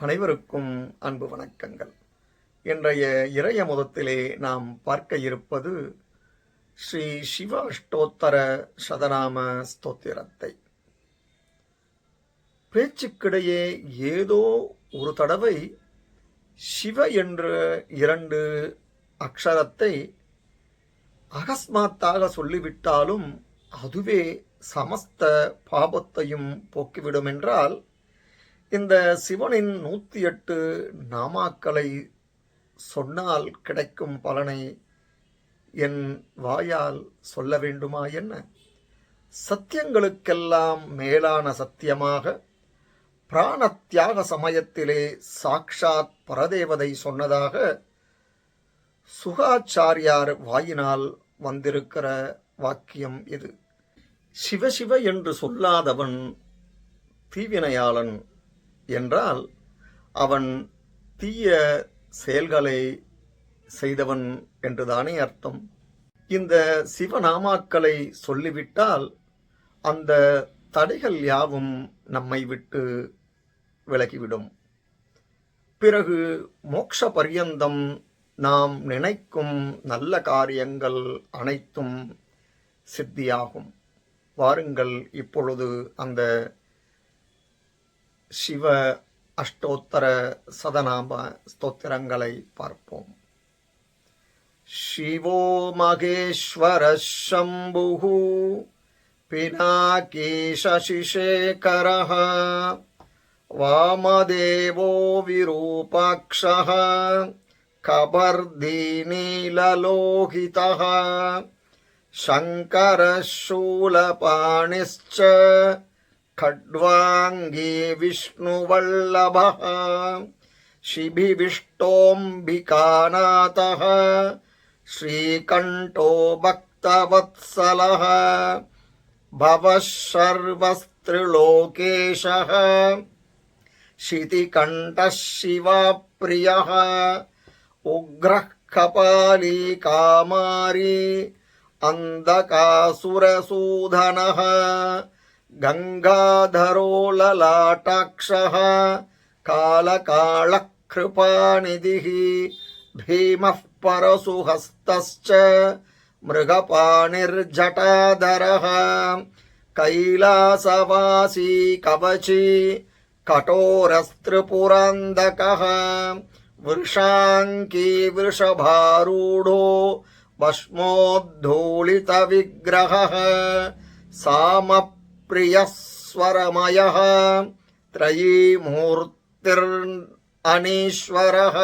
அனைவருக்கும் அன்பு வணக்கங்கள். இன்றைய இறைய முதத்திலே நாம் பார்க்க இருப்பது ஸ்ரீ சிவ அஷ்டோத்தர சதநாம ஸ்தோத்திரத்தை. பேச்சுக்கிடையே ஏதோ ஒரு தடவை சிவ என்ற 2 அக்ஷரத்தை அகஸ்மாத்தாக சொல்லிவிட்டாலும் அதுவே சமஸ்த பாபத்தையும் போக்கிவிடும் என்றால், இந்த சிவனின் 108 நாமாக்களை சொன்னால் கிடைக்கும் பலனை என் வாயால் சொல்ல வேண்டுமா என்ன? சத்தியங்களுக்கெல்லாம் மேலான சத்தியமாக பிராணத்தியாக சமயத்திலே சாக்ஷாத் பரதேவதை சொன்னதாக சுகாச்சாரியார் வாயினால் வந்திருக்கிற வாக்கியம் இது. சிவசிவ என்று சொல்லாதவன் தீவினையாளன் என்றால் அவன் தீய செயல்களை செய்தவன் என்றுதானே அர்த்தம். இந்த சிவநாமாக்களை சொல்லிவிட்டால் அந்த தடைகள் யாவும் நம்மை விட்டு விலகிவிடும். பிறகு மோட்ச பர்யந்தம் நாம் நினைக்கும் நல்ல காரியங்கள் அனைத்தும் சித்தியாகும். வாருங்கள் இப்பொழுது அந்த சிவ அஷ்டோத்தர சதநாம ஸ்தோத்திரங்களை பார்ப்போம். சிவோ மகேஸ்வர சம்புஹு பினாகி சசிசேகரஹ வாமதேவோ விரூபாக்ஷஹ கபர்தி நீலலோகிதஹ சங்கரः शूलपाणिश्च खड्वाङ्गी विष्णुवल्लभः शिबिविष्टोऽम्बिकानाथः श्रीकण्ठो भक्तवत्सलः भवः सर्वस्त्रिलोकेशः शितिकण्ठः शिवप्रियः उग्रः कपाली कामारी अन्धकासुरसूदनः गंगाधरो ललाटाक्षः कालकालकृपानिधिः भीमः परशुहस्तश्च मृगपाणिर्जटाधरः कैलासवासी कवची कठोरस्त्रिपुरान्धकः वृषाङ्की वृषभारूढो भस्मोद्धूलितविग्रहः सामप्रियस्वरमयः त्रयीमूर्तिरनीश्वरः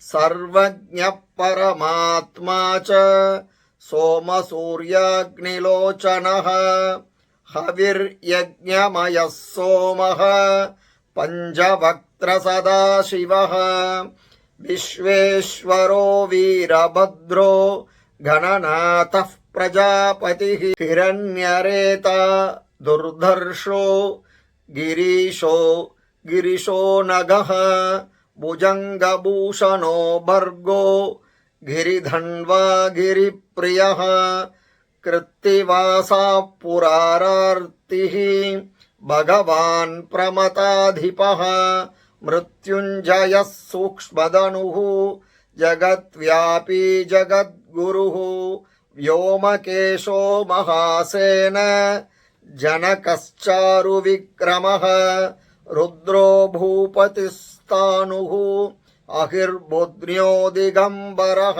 सर्वज्ञः परमात्मा च सोमसूर्याग्निलोचनः हविर्यज्ञमयः सोमः पञ्चवक्त्रसदाशिवः विश्वेश्वरो वीरभद्रो गणनाथः प्रजापतिः हिरण्यरेता दुर्धर्षो गिरीशो नगः भुजङ्गभूषणो भर्गो गिरिधन्वा गिरिप्रियः कृत्तिवासा पुरारार्तिः भगवान् प्रमताधिपः मृत्युञ्जयः सूक्ष्मधनुः जगद्व्यापी जगद्गुरुः व्योमकेशो महासेन जनकश्चारुविक्रमः रुद्रो भूपतिस्तानुः अहिर्बुध्न्यो दिगम्बरः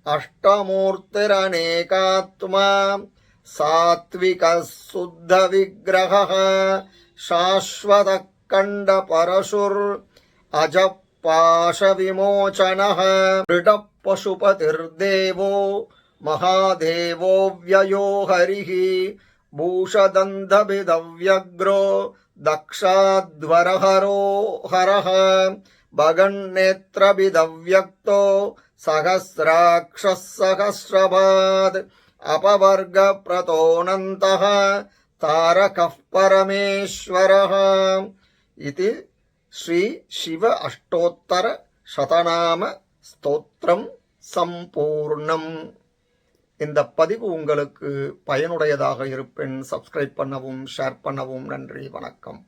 अष्टमूर्तिरनेकात्मा सात्विकः शुद्धविग्रहः शाश्वतः खण्डपरशुर् अजपाशविमोचनः दृढः पशुपतिर्देवो महादेवो व्ययो हरिः भूषदन्धभिदव्यग्रो दक्षाध्वरहरो हरः भगन्नेत्रभिदव्यक्तो सहस्राक्षः सहस्रपाद् अपवर्गप्रतोऽनन्तः तारकः परमेश्वरः. इति श्री शिव अष्टोत्तर शतनाम ஸ்தோத்திரம் சம்பூர்ணம். இந்த பதிவு உங்களுக்கு பயனுடையதாக இருப்பின் சப்ஸ்கிரைப் பண்ணவும் ஷேர் பண்ணவும். நன்றி, வணக்கம்.